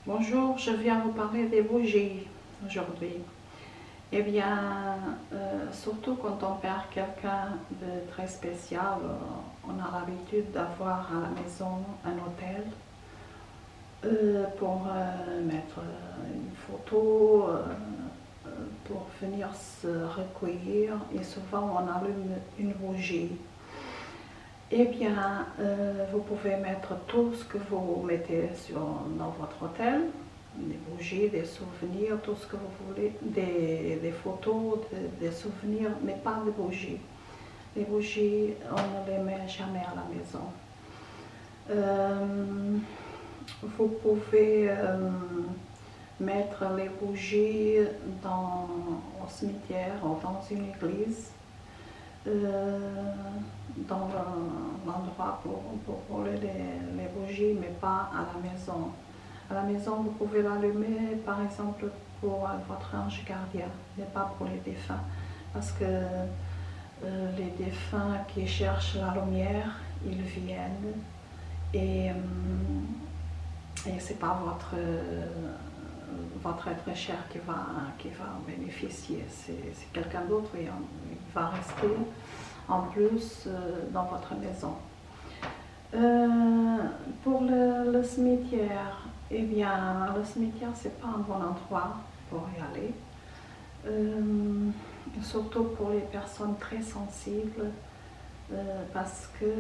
Bonjour, je viens vous parler des bougies aujourd'hui. Eh bien, surtout quand on perd quelqu'un de très spécial, on a l'habitude d'avoir à la maison un hôtel pour mettre une photo, pour venir se recueillir, et souvent on allume une bougie. Eh bien, vous pouvez mettre tout ce que vous mettez dans votre hôtel, des bougies, des souvenirs, tout ce que vous voulez, des photos, des souvenirs, mais pas des bougies. Les bougies, on ne les met jamais à la maison. Vous pouvez mettre les bougies au cimetière ou dans une église. Dans l'endroit pour rouler les bougies, mais pas à la maison. À la maison, vous pouvez l'allumer, par exemple, pour votre ange gardien, mais pas pour les défunts. Parce que les défunts qui cherchent la lumière, ils viennent et c'est pas votre être cher qui va bénéficier, c'est quelqu'un d'autre et il va rester en plus dans votre maison. Pour le cimetière, eh bien, le cimetière, c'est pas un bon endroit pour y aller. Surtout pour les personnes très sensibles, parce que,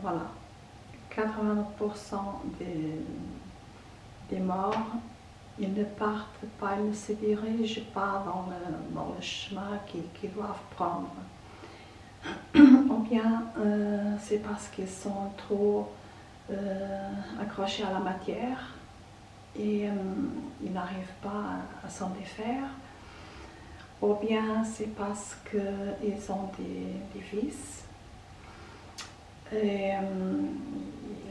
voilà, 80% des morts, ils ne partent pas, ils ne se dirigent pas dans le chemin qu'ils doivent prendre. Ou bien c'est parce qu'ils sont trop accrochés à la matière et ils n'arrivent pas à s'en défaire. Ou bien c'est parce qu'ils ont des vices et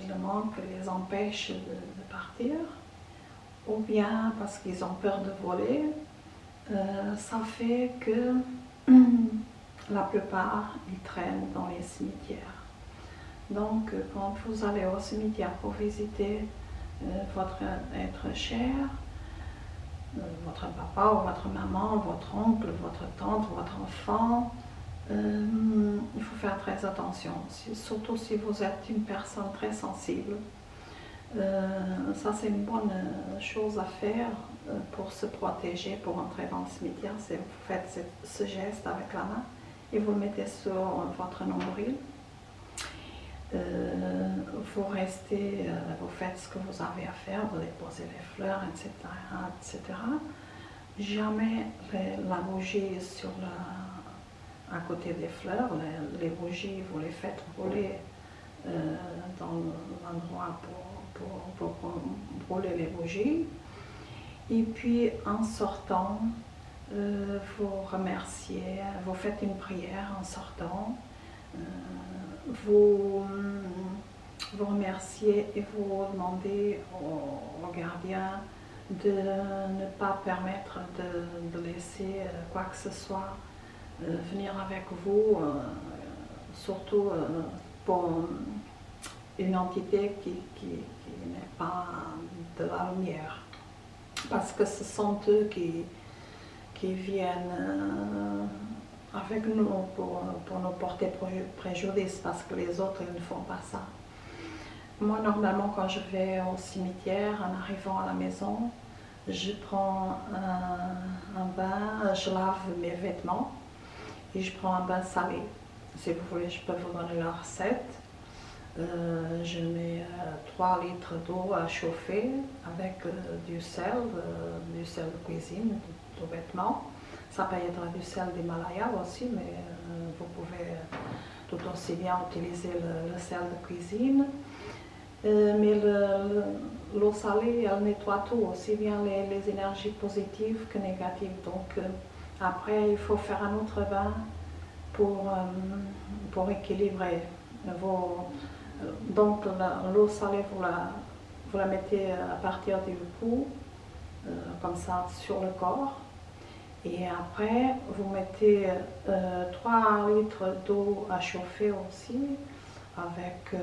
le manque les empêche de partir. Ou bien parce qu'ils ont peur de voler. Ça fait que la plupart, ils traînent dans les cimetières. Donc, quand vous allez au cimetière pour visiter votre être cher, votre papa ou votre maman, votre oncle, votre tante, votre enfant, il faut faire très attention, surtout si vous êtes une personne très sensible. Ça, c'est une bonne chose à faire pour se protéger, pour entrer dans le cimetière. Vous faites ce geste avec la main et vous le mettez sur votre nombril. Vous restez, vous faites ce que vous avez à faire, vous déposez les fleurs, etc., etc. Jamais la bougie à côté des fleurs. Les bougies, vous les faites rouler dans l'endroit pour brûler les bougies. Et puis en sortant, vous remerciez, vous faites une prière en sortant, vous remerciez et vous demandez au gardien de ne pas permettre de laisser quoi que ce soit venir avec vous, surtout pour une entité qui n'est pas de la lumière, parce que ce sont eux qui viennent avec nous pour nous porter préjudice, parce que les autres ils ne font pas ça. Moi, normalement, quand je vais au cimetière, en arrivant à la maison, je prends un bain, je lave mes vêtements et je prends un bain salé. Si vous voulez, je peux vous donner la recette. Je mets 3 litres d'eau à chauffer avec du sel de cuisine, de vêtements. Ça peut être du sel d'Himalaya aussi, mais vous pouvez tout aussi bien utiliser le sel de cuisine. Mais l'eau salée, elle nettoie tout, aussi bien les énergies positives que négatives. Donc après, il faut faire un autre bain pour équilibrer donc l'eau salée, vous la mettez à partir du cou, comme ça, sur le corps. Et après, vous mettez 3 litres d'eau à chauffer aussi, avec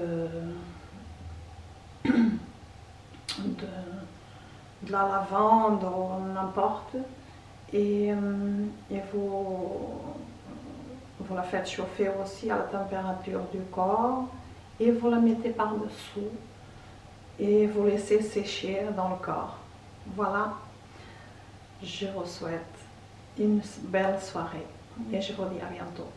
de la lavande ou n'importe, et vous la faites chauffer aussi à la température du corps et vous la mettez par-dessous et vous laissez sécher dans le corps. Voilà, je vous souhaite une belle soirée et je vous dis à bientôt.